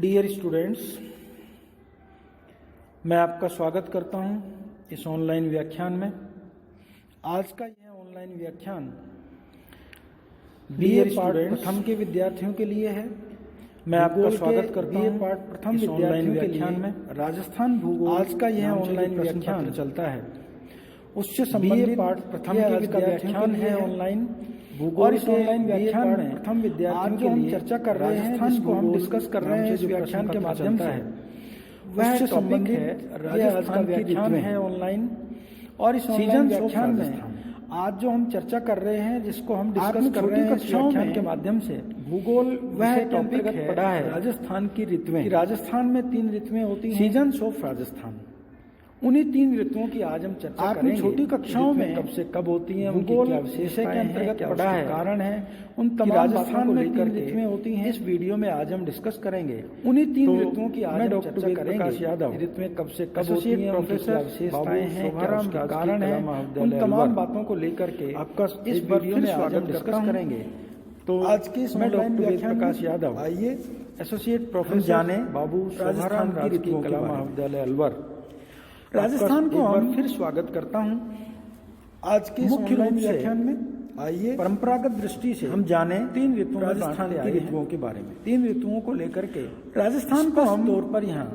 Dear students, मैं आपका स्वागत करता हूं इस ऑनलाइन व्याख्यान में। आज का यह ऑनलाइन व्याख्यान बीए पार्ट प्रथम के विद्यार्थियों के लिए है। मैं आपका स्वागत करता हूं पार्ट प्रथम विद्यार्थियों के व्याख्यान में। राजस्थान भूगोल आज का यह ऑनलाइन व्याख्यान चलता है, उससे संबंधित पार्ट प्रथम के व्याख्यान है ऑनलाइन भूगोल। और इस ऑनलाइन व्याख्यान में प्रथम विद्यार्थियों के लिए चर्चा कर रहे हैं, जिसको हम डिस्कस कर रहे हैं इस व्याख्यान के माध्यम से, वह टॉपिक है राजस्थान का व्याख्यान है ऑनलाइन। और इस ऑनलाइन व्याख्यान में आज जो हम चर्चा कर रहे हैं, जिसको हम डिस्कस कर रहे हैं इस व्याख्यान के माध्यम से, भूगोल वह टॉपिक पढ़ा है राजस्थान की ऋतुएं। राजस्थान में 3 ऋतुएं होती हैं, सीजन्स ऑफ राजस्थान। उन्हीं 3 ऋतुओं की आज हम चर्चा करेंगे। छोटी कक्षाओं में कब से कब होती हैं, उनकी क्या विशेषताएं के अंतर्गत पढ़ा है, कारण है, उन तमाम राजस्थान में 3 ऋतुएं होती हैं, इस वीडियो में आज हम डिस्कस करेंगे। उन्हीं 3 ऋतुओं की आज हम चर्चा करेंगे। प्रकाश यादव ऋतुएं कब से कब होती हैं, प्रोफेसर विशेषताएं हैं, क्या उसका कारण है, उन तमाम बातों को लेकर के आपका इस वीडियो में आज हम डिस्कस करेंगे। तो आज के इसमें डॉक्टर वेद प्रकाश यादव, आइए एसोसिएट प्रोफेसर जाने बाबू राजस्थान राजकीय कला महाविद्यालय अलवर, राजस्थान को हम फिर स्वागत करता हूं। आज के मुख्य व्याख्यान में आइए परंपरागत दृष्टि से हम जाने 3 ऋतुओं राजस्थान की ऋतुओं के बारे में। 3 ऋतुओं को लेकर के राजस्थान को हम तौर पर यहाँ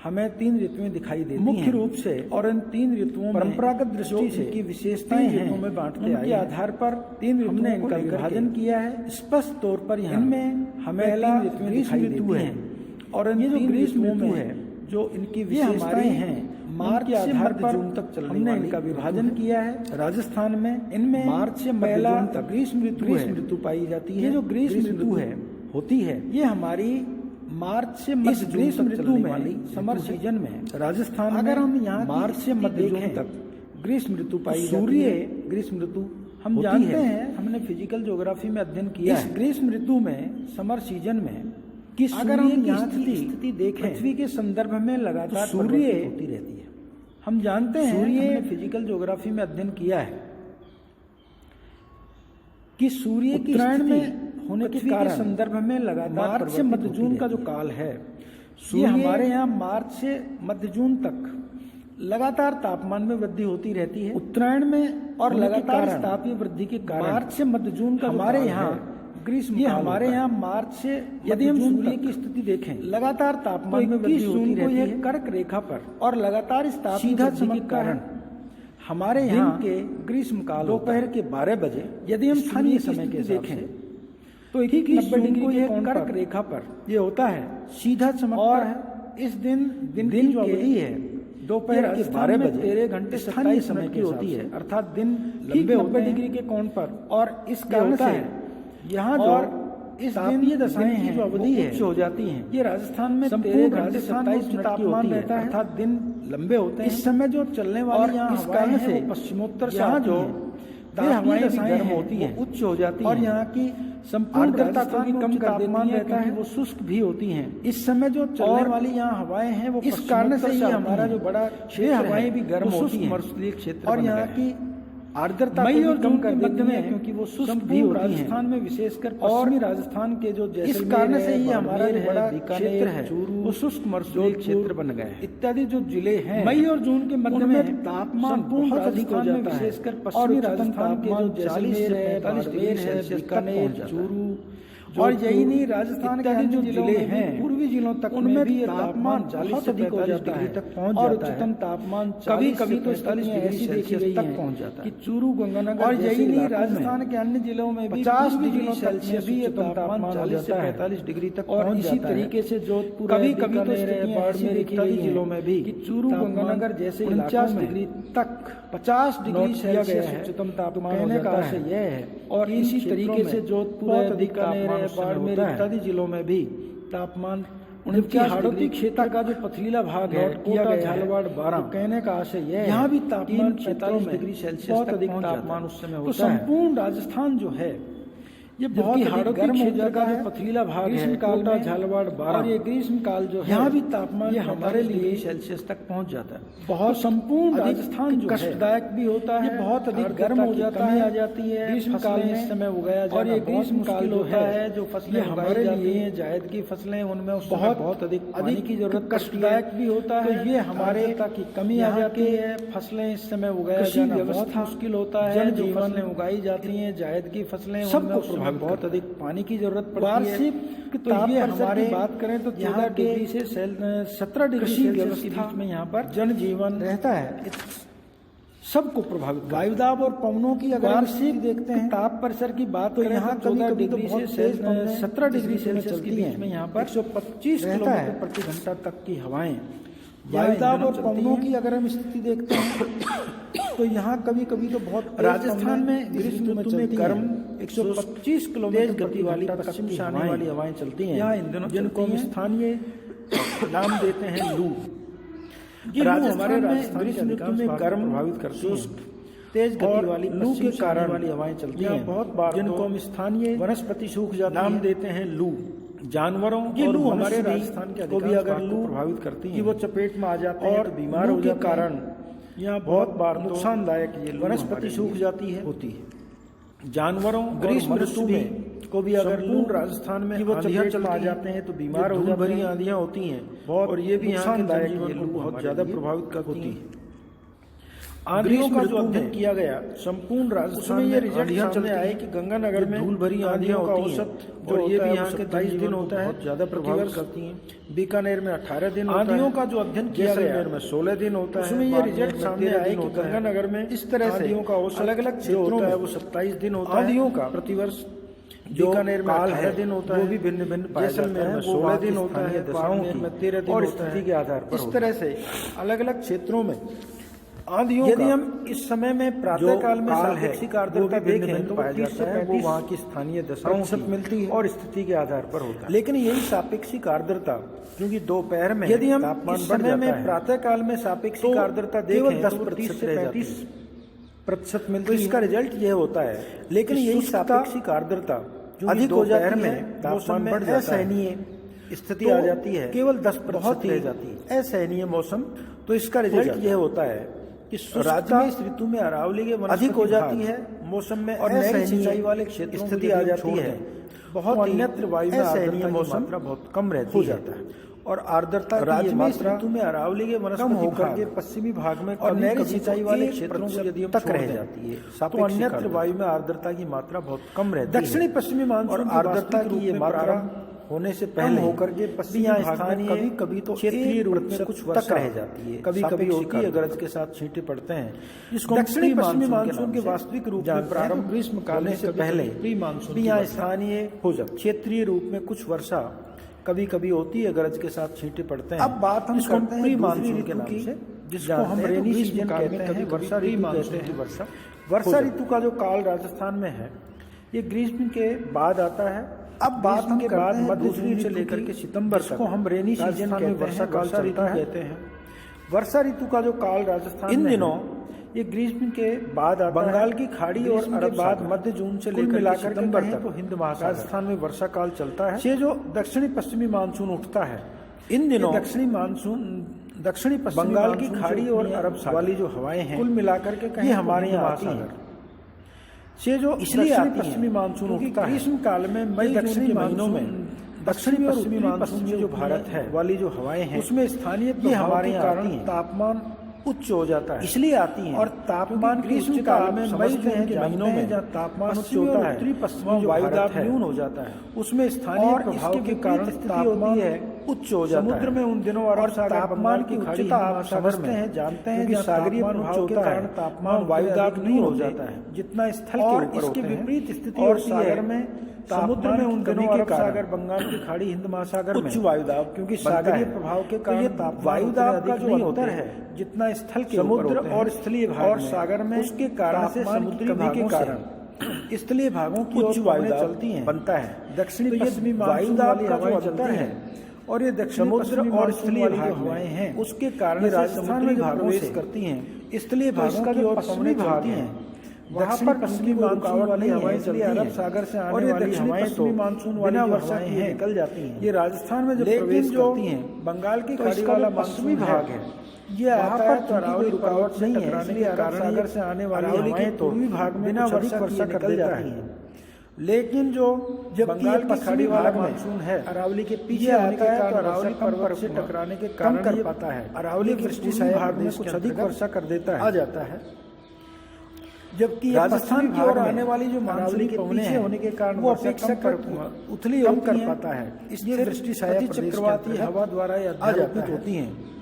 हमें 3 ऋतुएं दिखाई देती हैं मुख्य रूप से, और इन 3 ऋतुओं परंपरागत दृष्टि से की विशेषताएं ऋतुओं में बांटते आए, के आधार पर 3 ऋतुओं का विभाजन किया है। स्पष्ट तौर पर यहाँ इनमें हमें 3 ऋतुएं दिखाई देती हैं, और ये जो ग्रीष्म ऋतु है, जो इनकी विशेषताएं हैं, मार्च से मध्य जून तक चलने हमने इनका विभाजन किया है। राजस्थान में इनमें मार्च से मध्य जून तक ग्रीष्म ऋतु पाई जाती है। ये जो ग्रीष्म ऋतु है होती है, ये हमारी मार्च से मध्य ग्रीष्म ऋतु में समर सीजन में राजस्थान, अगर हम यहाँ मार्च से मध्य जून तक ग्रीष्म ऋतु पाई जाती है। ग्रीष्म ऋतु हम जानते हैं, हमने फिजिकल ज्योग्राफी में अध्ययन किया। इस ग्रीष्म ऋतु में समर सीजन में कि अगर हम यहाँ की स्थिति देखें, पृथ्वी के संदर्भ में लगातार सूर्य होती रहती है। हम जानते हैं, हमने फिजिकल ज्योग्राफी में अध्ययन किया है कि सूर्य की उत्तरायण में होने के कारण संदर्भ में लगातार मार्च से मध्य जून का जो काल है, ये हमारे यहाँ मार्च से मध्य जून तक लगातार तापमान में वृद्धि होती रहती है उत्तरायण में, और लगातार तापीय वृद्धि के कारण मार्च से मध्य जून का हमारे यहाँ ग्रीष्म, ये हमारे यहाँ मार्च से, यदि हम सूर्य की स्थिति देखें, लगातार तापमान में वृद्धि होती रहती है कर्क रेखा पर, और लगातार इस तापीय वृद्धि के कारण हमारे यहाँ के ग्रीष्म काल दोपहर के 12 बजे, यदि हम स्थानीय समय के देखें तो 21 डिग्री के कर्क रेखा पर ये होता है सीधा चमकता है। इस दिन जो अवधि है दोपहर के 12 बजे 13 घंटे स्थानीय समय की होती है, अर्थात दिन लंबे होते हैं 90 डिग्री के कोण पर। और इस कारण से यहाँ जो इस दिन ये दशाएं हैं जो अवधि है हो जाती हैं, ये राजस्थान में 13 घंटे 27 मिनट तापमान रहता है, अर्थात दिन लंबे होते हैं। इस समय जो चलने वाली यहाँ इस कारण से पश्चिमोत्तर से यहाँ जो हवाएं गर्म होती है, उच्च हो जाती है, और यहाँ की संपूर्ण आर्द्रता को भी कम कर देती है, वो शुष्क भी होती हैं। इस समय जो चलने वाली यहाँ हवाएं हैं, वो इस कारण से हमारा जो बड़ा क्षेत्र हवाएं भी गर्म होती हैं, मरुस्थलीय क्षेत्र, और यहाँ की आर्द्रता मई और जून के मध्य में, क्योंकि वो शुष्क भी होती है राजस्थान में, विशेषकर पश्चिमी राजस्थान के जो इस कारण से ही हमारा बड़ा क्षेत्र है वो शुष्क मरुस्थलीय क्षेत्र बन गया है। इत्यादि जो जिले हैं, मई और जून के मध्य में तापमान बहुत अधिक हो जाता है, विशेषकर पश्चिमी राजस्थान के जो 40 से 45 डिग्री सेल्सियस तक चूरू, और यही नहीं, राजस्थान के जो जिले हैं पूर्वी जिलों तक, उनमें भी तापमान 40 से 45 डिग्री तक पहुंच जाता है, और उच्चतम तापमान कभी कभी तो 45 डिग्री सेल्सियस तक पहुंच जाता है कि चूरू, गंगानगर, और यही नहीं, राजस्थान के अन्य जिलों में भी 50 डिग्री सेल्सियस भी तापमान 40 से 45 डिग्री तक, और इसी तरीके से जोधपुर, कभी कभी तो बाड़मेर इत्यादि जिलों में भी चूरू, गंगानगर जैसे 49 डिग्री तक 50 डिग्री सेल्सियस उच्चतम तापमान कहने का आशय यह है। और इसी तरीके से जोधपुर, बीकानेर, बाड़मेर इत्यादि जिलों में भी तापमान उनकी हाड़ौती क्षेत्र का जो पथरीला भाग है, कोटा, झालावाड़, बारां, तो कहने का आशय यह है यहाँ भी तापमान 45 डिग्री सेल्सियस बहुत अधिक तापमान उस समय होता है। तो संपूर्ण राजस्थान जो है ये बहुत गर्म हो जाता है, पथरीला भाग है, कोटा, झालावाड़, बारा, और ये ग्रीष्म काल जो है यहाँ भी तापमान ये हमारे लिए सेल्सियस तक पहुंच जाता है। बहुत संपूर्ण राजस्थान जो कष्टदायक भी होता है, बहुत अधिक गर्म हो जाता है, आ जाती है ग्रीष्म काल में इस समय उगाया जाना, और ये ग्रीष्म काल होता है जो फसलें हमारे लिए जायद की फसलें उनमें बहुत अधिक की जरूरत, कष्टदायक भी होता है, तो ये हमारे की कमी आ जाती है, फसलें इस समय उगाया जाना बहुत मुश्किल होता है, जो फसलें उगाई जाती हैं जायद की फसलें सबको बहुत अधिक पानी की जरूरत पड़ती है। वार्षिक तो ये हमारे बात करें तो 14 डिग्री से 17 डिग्री सेल्सियस के बीच में यहाँ पर जनजीवन रहता है, सबको प्रभावित। वायुदाब और पवनों की अगर वार्षिक देखते हैं ताप परिसर की बात तो यहाँ 14 डिग्री से 17 डिग्री सेल्सियस के बीच में यहाँ पर 125 किलोमीटर प्रति घंटा तक की हवाएं। वायुदाब और पवनों की अगर हम स्थिति देखते हैं तो यहाँ कभी कभी तो बहुत राजस्थान में ग्रीष्म ऋतु में गर्म 125 किलोमीटर गति वाली पश्चिम से आने वाली हवाएं चलती हैं, यहाँ इन दिनों जिनको हम स्थानीय नाम देते हैं लू। हमारे ग्रीष्म ऋतु में गर्म प्रभावित करती है, तेज गति वाली लू के कारण वाली हवाएं चलती हैं, बहुत बार जिनको हम स्थानीय वनस्पति सूख जाती नाम देते हैं लू। जानवरों की लू हमारे राजस्थान के को भी अगर लू प्रभावित करती है कि वो चपेट में आ जाते हैं और बीमार होने के कारण यहाँ बहुत बार नुकसानदायक ये वनस्पति सूख जाती है होती है। जानवरों ग्रीष्म ऋतु में को भी अगर लू राजस्थान में वो चपेट में आ जाते हैं तो बीमार हो जाते हैं, भरी आंधियां होती हैं बहुत, और ये भी नुकसानदायक ये लू बहुत ज्यादा प्रभावित करती है। आंधियों का जो अध्ययन किया गया संपूर्ण राजस्थान में ये रिजल्ट सामने आए कि गंगानगर में धूल भरी आंधियों का औसत जो ये भी यहाँ के 23 दिन होता है, बहुत ज्यादा प्रभावित करती हैं। बीकानेर में 18 दिन आंधियों का जो अध्ययन किया गया में 16 दिन होता है, उसमें ये रिजल्ट सामने आए कि गंगानगर में इस तरह से आंधियों का औसत अलग अलग क्षेत्रों में वो 27 दिन होता है आंधियों का प्रतिवर्ष। बीकानेर में 18 दिन होता है, वो भी भिन्न भिन्न, जैसलमेर में 16 दिन होता है, बाड़मेर में 13 दिन और स्थिति के आधार पर इस तरह से अलग अलग क्षेत्रों में आंधियों। यदि हम इस समय में प्रातः काल में सापेक्षिक आर्द्रता देखें तो 30 से 35 वहाँ की स्थानीय दशाओं से मिलती है और स्थिति के आधार पर होता है। लेकिन यही सापेक्षिक आर्द्रता क्योंकि दोपहर में यदि हम इस समय में प्रातः काल में सापेक्षिक आर्द्रता देखें 10% से 35% मिलती है, इसका रिजल्ट यह होता है। लेकिन यही सापेक्षिक आर्द्रता अधिक हो जाती है, तापमान बढ़ जाता है, असहनीय स्थिति आ जाती है, केवल 10% रह जाती है असहनीय मौसम। तो इसका रिजल्ट यह होता है कि राज्य में इस ऋतु में अरावली के अधिक हो जाती है मौसम में और नहरी सिंचाई वाले क्षेत्रों स्थिति आ जाती है, बहुत अन्यत्र वायु में असहनीय मौसम बहुत कम रहती हो जाता है और आर्द्रता राज्य में इस ऋतु में अरावली के कम होकर के पश्चिमी भाग में और नहरी सिंचाई वाले क्षेत्रों से यदि तक रह जाती है तो अन्यत्र वायु में आर्द्रता की मात्रा बहुत कम रहती है। दक्षिणी पश्चिमी मानसून और आर्द्रता की ये मात्रा होने से पहले होकर के पश्चिमी स्थानीय कभी कभी तो क्षेत्रीय रूप में कुछ वर्षा रह जाती है, कभी कभी होती है, गरज के साथ छींटे पड़ते हैं। इसको दक्षिणी पश्चिमी मानसून के वास्तविक रूप में प्रारंभ ग्रीष्म काल से पहले प्री मानसून यहाँ स्थानीय हो जाती, क्षेत्रीय रूप में कुछ वर्षा कभी कभी होती है, गरज के साथ छींटे पड़ते हैं। अब बात हम करते हैं प्री मानसून के नाम से, जिसको हम रेनी सीजन कहते हैं, वर्षा ऋतु कहते हैं। वर्षा ऋतु का जो काल राजस्थान में है ये ग्रीष्म के बाद आता है। अब बात हम के बाद मध्य जून से लेकर के सितंबर तक को हम रेनी सीजन में वर्षा काल चलता है कहते हैं। वर्षा ऋतु का जो काल राजस्थान इन दिनों ये ग्रीष्म के बाद बंगाल की खाड़ी और अरब बाद मध्य जून से लेकर सितंबर तक तो हिंद महासागर राजस्थान में वर्षा काल चलता है। ये जो दक्षिणी पश्चिमी मानसून उठता है इन दिनों दक्षिणी पश्चिमी बंगाल की खाड़ी और अरब वाली जो हवाएं हैं कुल मिलाकर के कहीं हमारे यहाँ आती हैं। ये जो इसलिए पश्चिमी मानसून उठता है ग्रीष्म काल में मई दक्षिणी महीनों में दक्षिणी और पश्चिमी मानसून में जो भारत है वाली जो हवाएं हैं उसमें स्थानीय हमारे कारण तापमान उच्च हो जाता है, इसलिए आती हैं। और तापमान ग्रीष्म काल में मई जून के महीनों में जहाँ तापमान उच्च होता है उत्तरी पश्चिमी वायुदाब न्यून हो जाता है, उसमें स्थानीय प्रभाव के कारण तापमान उच्च हो जाता है। समुद्र में उन दिनों अरब सागर तापमान की उच्चता आप समझते हैं जानते हैं कि सागरीय प्रभाव के कारण तापमान वायुदाब न्यून हो जाता है जितना स्थल के ऊपर होते हैं। विपरीत स्थिति और सागर में समुद्र में उन दिनों अरब सागर बंगाल की खाड़ी हिंद महासागर में उच्च वायुदाब क्योंकि सागरीय प्रभाव के कारण वायुदाब का जो अंतर है जितना स्थल के समुद्र और स्थलीय भाग और सागर में उसके कारण से समुद्री भागों के कारण स्थलीय भागों की उच्च वायुदाब चलती हैं बनता है। दक्षिणी पश्चिमी वायुदाब का जो अंतर है और ये दक्षिण समुद्र और स्थलीय हवाएं हैं उसके कारण राजस्थान में प्रवेश करती हैं। स्थलीय भागों की ओर पश्चिमी चलती हैं वहाँ पर पश्चिमी मानसून वाली हवाएं चलती हैं, अरब सागर से आने वाली हवाएं तो मानसून वाली वर्षा की निकल जाती हैं, ये राजस्थान में जब प्रवेश करती हैं, बंगाल की खाड़ी वाला पश्चिमी भाग है, ये आता है तो कोई रुकावट नहीं है, इसलिए अरब सागर से आने वाली हवाएं तो पूर्वी भाग में बिना वर्षा कर जाती हैं। लेकिन जो बंगाल की खाड़ी वाला मानसून है, अरावली के पीछे आने के कारण अरावली पर्वत से टकराने के कारण कर पाता है, अरावली वृष्टि भाग में कुछ अधिक वर्षा कर देता है, आ जाता है। जबकि राजस्थान की ओर आने वाली जो अरावली के पीछे होने के कारण वो अपेक्षाकृत उथली कम कर पाता है, इसलिए वृष्टि चक्रवाती हवा द्वारा अध्यारोपित होती हैं।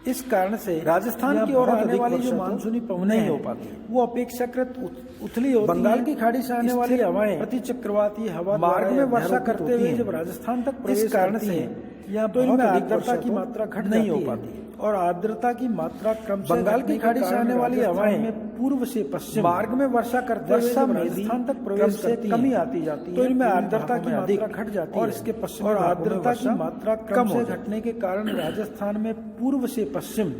इस कारण से राजस्थान की ओर आने वाली जो मानसूनी पवनें नहीं हो पाती, वो अपेक्षाकृत उथली होती हैं। बंगाल की खाड़ी से आने वाली हवाएं प्रति चक्रवाती हवा मार्ग में वर्षा करते हुए जब राजस्थान तक प्रवेश करती हैं, यहाँ तो इनमें आर्द्रता की मात्रा घट नहीं हो पाती और आर्द्रता की मात्रा क्रम से बंगाल की खाड़ी से आने वाली हवाएं में पूर्व से पश्चिम मार्ग में वर्षा करते हुए राजस्थान तक प्रवेश करती कमी आती जाती है, तो इनमें आर्द्रता की मात्रा घट जाती है और इसके पश्चिम और आर्द्रता की मात्रा कम से घटने के कारण राजस्थान में पूर्व से पश्चिम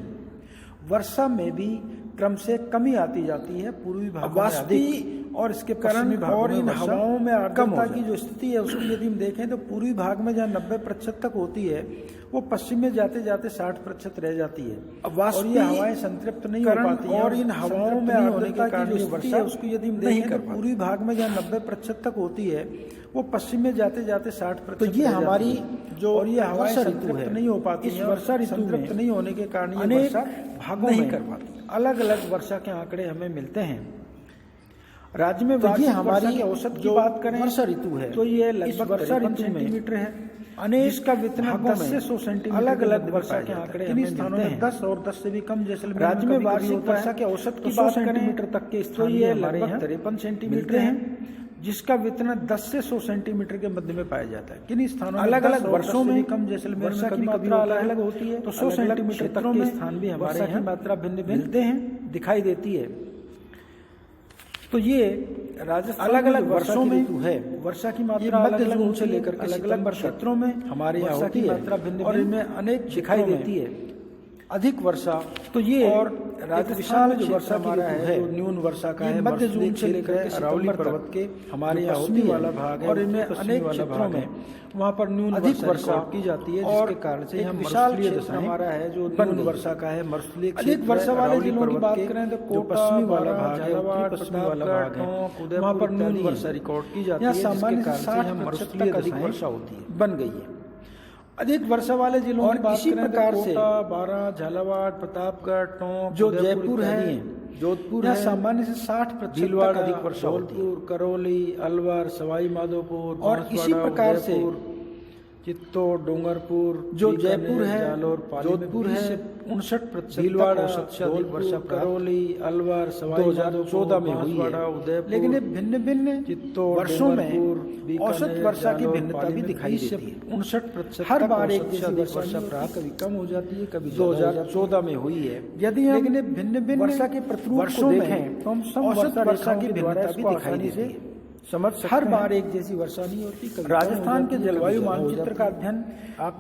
वर्षा में भी क्रम से कमी आती जाती है, पूर्वी भाग में और इसके कारण और इन हवाओं में आर्द्रता की जो स्थिति है उसकी यदि हम देखें तो पूर्वी भाग में जहाँ 90% तक होती है वो पश्चिम में जाते जाते 60% रह जाती है। और ये हवाएं संतृप्त नहीं हो पाती और इन हवाओं में आर्द्रता की जो वर्षा है उसको यदि हम देखें तो पूर्वी भाग में जहाँ 90% तक होती है वो पश्चिम में जाते जाते 60%। तो ये हमारी जो और ये हवाएं संतृप्त नहीं हो पाती, इस वर्षा ऋतु संतृप्त नहीं होने के कारण ये वर्षा भागों नहीं कर पाती। अलग अलग वर्षा के आंकड़े हमें मिलते हैं राज्य में। तो ये हमारी औसत की बात करें वर्षा ऋतु है तो ये लगभग वर्षा ऋतु सेंटीमीटर है, अनेक का वितरण 10 से 100 सेंटीमीटर अलग अलग वर्षा के आंकड़े किन स्थानों में 10 और 10 से भी कम जैसलमेर राज्य में वार्षिक वर्षा के औसत की बात करें तक के स्थान ये लगभग 53 सेंटीमीटर हैं, जिसका वितरण 10 से 100 सेंटीमीटर के मध्य में पाया जाता है। किन स्थानों अलग अलग वर्षों में कम जैसलमेर वर्षा की मात्रा अलग अलग होती है, तो 100 सेंटीमीटर तक के स्थान भी हमारे यहाँ मात्रा भिन्न मिलते हैं, दिखाई देती है। तो ये राजस्थान अलग अलग वर्षों में है वर्षा की मात्रा मध्य जून से लेकर अलग अलग क्षेत्रों में हमारे यहाँ वर्षा की मात्रा भिन्न और इनमें अनेक दिखाई देती है। अधिक वर्षा तो ये और राजस्थान में जो वर्षा हमारा है जो न्यून वर्षा का है मध्य जून से लेकर अरावली पर्वत के हमारे यहाँ पश्चिमी वाला भाग है और इनमें अनेक क्षेत्रों में वहाँ पर न्यून अधिक वर्षा की जाती है, जिसके कारण से हम विशाल क्षेत्र हमारा है जो न्यून वर्षा का है मरुस्थलीय अधिक वर्षा वाले जिलों की बात करें तो जो पश्चिमी वाला भाग है पश्चिमी वाला भाग है वहाँ पर न्यून वर्षा रिकॉर्ड की जाती है, जिसके कारण से हम मरुस्थलीय अधिक वर्षा होती है बन गई है। अधिक वर्षा वाले जिलों की बात करें प्रकार से बारां, झालावाड़, प्रतापगढ़, टोंक, जो जयपुर है, जोधपुर है, सामान्य से 60% भीलवाड़ा, अधिक वर्षा होती है। करौली, अलवर, सवाई माधोपुर और इसी प्रकार से चित्तौड़, डूंगरपुर, जो जयपुर है, जोधपुर है 59% भीलवाड़ा वर्षा, करौली, अलवर, सवाई 2014 में हुई है। लेकिन ये भिन्न भिन्न चित्तौड़ वर्षों में औसत वर्षा की भिन्नता भी दिखाई देती है। 59% हर बार एक जैसी वर्षा प्राप्त कभी कम हो जाती है, कभी 2014 में हुई है। यदि हम भिन्न भिन्न वर्षा के प्रतिरूप को देखें तो हम औसत वर्षा की भिन्नता भी दिखाई देती है, समझ सकते हर बार एक जैसी वर्षा नहीं होती। राजस्थान के जलवायु मानचित्र का अध्ययन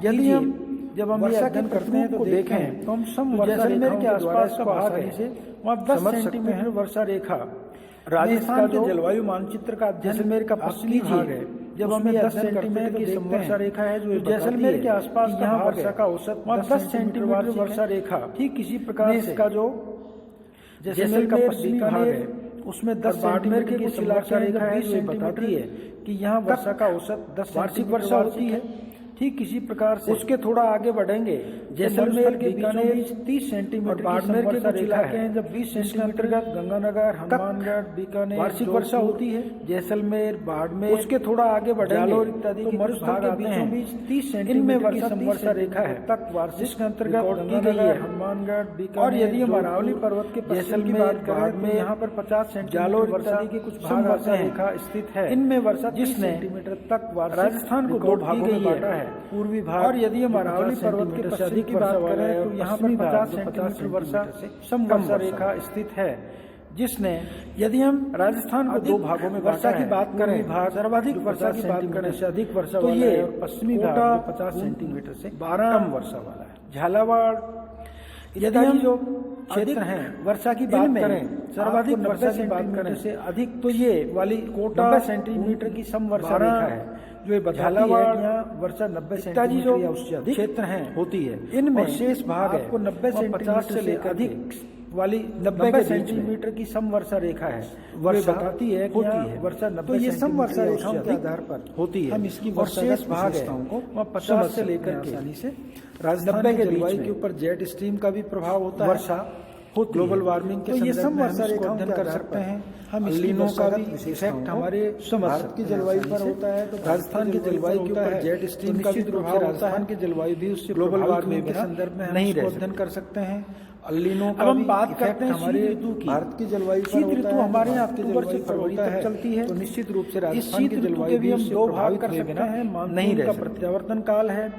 यदि हम जब हम वर्षा अध्ययन करते हैं तो देखें तो हम सम जैसलमेर के आसपास का भाग है से वहाँ 10 सेंटीमीटर वर्षा रेखा राजस्थान के जलवायु मानचित्र का जैसलमेर का पश्चिमी भाग है। जब हम 10 सेंटीमीटर की वर्षा रेखा है जो जैसलमेर के आसपास यहाँ वर्षा का औसत 10 सेंटीमीटर वर्षा रेखा ठीक इसी प्रकार से का जो जैसलमेर का पश्चिमी भाग है उसमें 10 सेंटीमीटर की वर्षा रेखा है जो बताती है कि यहाँ वर्षा का औसत 10 वार्षिक वर्षा होती है। ठीक इसी प्रकार से उसके थोड़ा आगे बढ़ेंगे जैसलमेर के बीकानेर 30 सेंटीमीटर बाड़मेर के कुछ इलाके हैं जब 20 सेंटीमीटर गंगानगर, हनुमानगढ़, बीकानेर वार्षिक वर्षा होती है। जैसलमेर, बाड़मेर उसके थोड़ा आगे बढ़ेंगे जालोर इत्यादि के भाग आते हैं 30 सेंटीमीटर की वर्षा रेखा है तक वार्षिक अंतर्गत गंगानगर, हनुमानगढ़, बीकानेर। और यदि हम अरावली पर्वत के जैसलमेर बाढ़ में यहाँ पर 50 सेंटीमीटर जालोर इत्यादि के कुछ भाग वर्षा रेखा स्थित है। इनमें वर्षा 30 सेंटीमीटर तक राजस्थान को 2 भागों में बांटा है, पूर्वी भाग। और यदि हम अरावली पर्वत के पश्चिम की बात करें तो यहाँ पर 50 सेंटीमीटर वर्षा सम वर्षा रेखा स्थित है, जिसने यदि हम राजस्थान को 2 भागों में वर्षा की बात करें सर्वाधिक वर्षा की बात करें से अधिक वर्षा तो ये पश्चिमी भाग 50 सेंटीमीटर से 12 कम वर्षा वाला है। झालावाड़ यदि हम जो क्षेत्र हैं वर्षा की बात करें, सर्वाधिक वर्षा की बात करें से अधिक, तो ये वाली कोटा सेंटीमीटर की समवर्षा रेखा है जो ये बताती है यहाँ वर्षा 90 सेंटीमीटर या उससे अधिक क्षेत्र हैं होती है। इनमें शेष भाग आपको 90 सेंटीमीटर से लेकर अधिक वाली 90 सेंटीमीटर की समवर्षा रेखा है, वर्षा बताती है होती है वर्षा 90। तो ये समवर्षा रेखाओं के आधार पर होती है। हम इसकी वर्षा भाग है वहाँ 50 से लेकर आसानी से राजस्थान के जलवायु के ऊपर जेट स्ट्रीम का भी प्रभाव होता है, वर्षा ग्लोबल वार्मिंग के ये समवर्षा रेखा अध्ययन कर सकते हैं। हम लीनो का भी इफेक्ट हमारे भारत की जलवायु पर होता है, तो राजस्थान की जलवायु के ऊपर जेट स्ट्रीम का भी प्रभाव राजस्थान की जलवायु भी उससे ग्लोबल वार्मिंग के संदर्भ में नहीं अध्ययन कर सकते हैं। अल्लीनो का हम बात करते हैं हमारे ऋतु की, भारत की जलवायु शीत ऋतु हमारे यहाँ अक्टूबर से फरवरी तक चलती है, तो निश्चित रूप से राजस्थान की जलवायु भी हम दो भाग कर सकते हैं। मानसून का प्रत्यावर्तन काल है।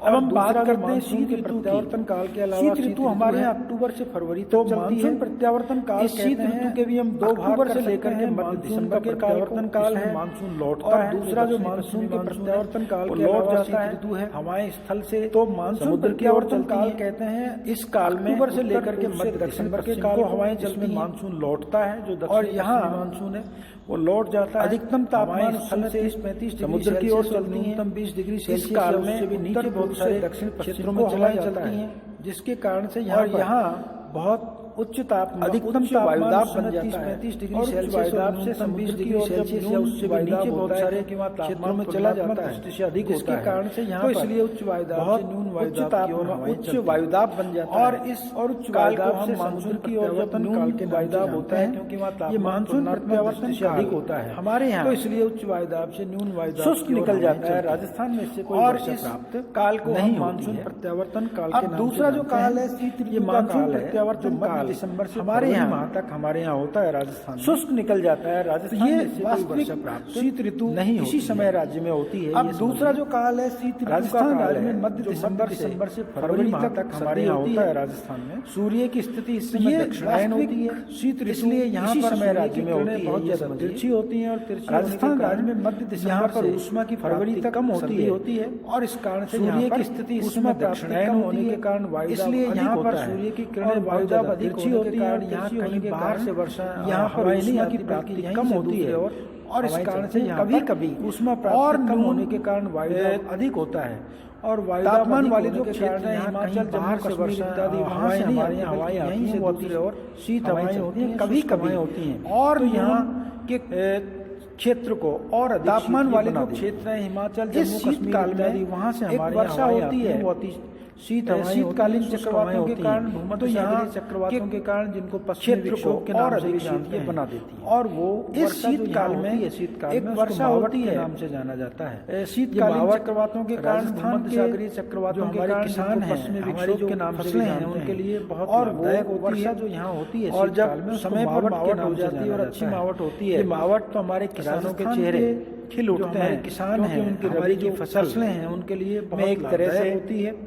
अब हम बात करते हैं शीत ऋतु प्रत्यावर्तन काल के अलावा शीत ऋतु हमारे यहाँ अक्टूबर से फरवरी तक चलती है। प्रत्यावर्तन काल शीत ऋतु के भी हम दो भाग से लेकर के मध्य दिसंबर के प्रत्यावर्तन काल है, मानसून लौटता है। दूसरा जो मानसून के प्रत्यावर्तन काल के लौट जाता है ऋतु है हवाएं स्थल से, तो मानसून प्रत्यावर्तन काल कहते हैं। इस काल में अक्टूबर से लेकर के मध्य दिसंबर के काल हवाएं चलती हैं, मानसून लौटता है जो और यहाँ मानसून है वो लौट जाता है। अधिकतम तापमान स्थल से 35 समुद्र की ओर चलती है, न्यूनतम 20 डिग्री सेल्सियस काल में भी नीचे बहुत सारे दक्षिण क्षेत्रों में चलाई जाती हैं, जिसके कारण से यहाँ बहुत उच्च तापमान अधिकतम वायुदाब बन जाता है 35 डिग्री सेल्सियस से 20 डिग्री सेल्सियस या उससे भी नीचे बहुत सारे क्षेत्रों में चला जाता है, जिसके कारण से यहाँ पर इसलिए उच्च वायुदाब बहुत न्यून वायुदाब उच्च वायुदाब बन जाता है। और इस और उच्च वायुदाब से मानसून की ओर जब न्यून के वायुदाब होता है क्योंकि वहाँ ये मानसून प्रत्यावर्तन से अधिक होता है हमारे यहाँ, तो इसलिए उच्च वायुदाब से न्यून वायुदाब शुष्क निकल जाता है। राजस्थान में इससे कोई वर्षा प्राप्त काल को हम मानसून प्रत्यावर्तन काल के नाम से। दूसरा जो काल है शीत ऋतु का काल है, प्रत्यावर्तन काल दिसंबर से हमारे यहाँ तक हमारे यहाँ होता है। राजस्थान शुष्क निकल जाता है, राजस्थान ये वास्तविक शीत ऋतु नहीं इसी समय राज्य में होती है। अब दूसरा जो काल है शीत राजस्थान राज्य में मध्य दिसंबर से फरवरी तक हमारे यहाँ होता है। राजस्थान में सूर्य की स्थिति इस समय दक्षिणायन होती है, शीत ऋतु इसलिए यहाँ पर समय राज्य में होती है, बहुत ज्यादा तिरछी होती है। और राजस्थान राज्य में मध्य दिसंबर पर ऊष्मा की फरवरी तक कम होती है और इस कारण से सूर्य की स्थिति इस समय दक्षिणायन होने के कारण वायु इसलिए यहाँ पर सूर्य की किरणें वायुदाब अधिक होने के कारण यहाँ कहीं बाहर से वर्षा यहाँ पर ऊष्मा की प्राप्ति कम होती है और इस कारण से कभी कभी ऊष्मा प्राप्ति कम होने के कारण वायुदाब अधिक होता है। और तापमान वाले जो क्षेत्र हैं हिमाचल जम्मू कश्मीर इत्यादि वहाँ से हमारे यहाँ हवाएं यहीं से होती है और शीत हवाएं होती हैं, कभी कभी होती हैं। और यहाँ के क्षेत्र को और तापमान वाले जो क्षेत्र हैं हिमाचल जम्मू कश्मीर काल में वहाँ से हमारे वर्षा होती है, शीतकालीन चक्रवातों के कारण भूमध्य सागरीय चक्रवातों के कारण जिनको पश्चिमी विक्षोभ के नाम से जानते हैं बना देती है। और वो इस शीतकाल में एक वर्षा होती है नाम से जाना जाता है। शीतकालीन चक्रवातों के कारण भूमध्य सागरीय चक्रवातों के कारण किसान हैं पश्चिमी विक्षोभ के नाम से हैं उनके लिए बहुत लाभदायक वर्षा जो यहाँ होती है। और जब समय पर मावट हो जाती है और अच्छी मावट होती है, मावट तो हमारे किसानों के चेहरे खिल उठते हैं। किसान हैं उनकी रबी की फसलें हैं उनके लिए एक तरह से होती है।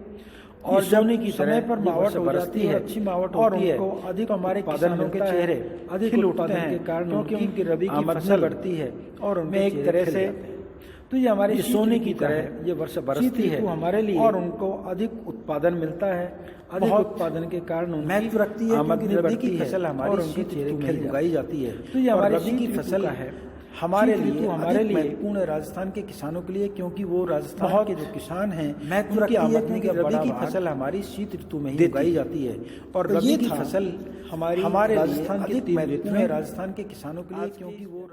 और जब की समय पर मावट हो जाती है, अच्छी मावट होती है, उनको अधिक हमारे किसानों के चेहरे अधिक उठते हैं कारण क्योंकि उनकी रबी की फसल बढ़ती है और उनमें एक तरह से तो ये हमारी सोने की तरह ये वर्षा बरसती है हमारे लिए और उनको अधिक उत्पादन मिलता है। अधिक उत्पादन के कारण महत्व रखती है आमदनी रबी की फसल हमारी उनके चेहरे खिल उगाई जाती है। तो ये हमारी रबी की फसल है हमारे लिए महत्वपूर्ण है राजस्थान के किसानों के लिए क्योंकि वो राजस्थान के जो किसान हैं महत्व रखती है क्योंकि रबी की फसल हमारी शीत ऋतु में ही उगाई जाती है। और रबी की फसल हमारे राजस्थान के महत्वपूर्ण है राजस्थान के किसानों के लिए क्योंकि वो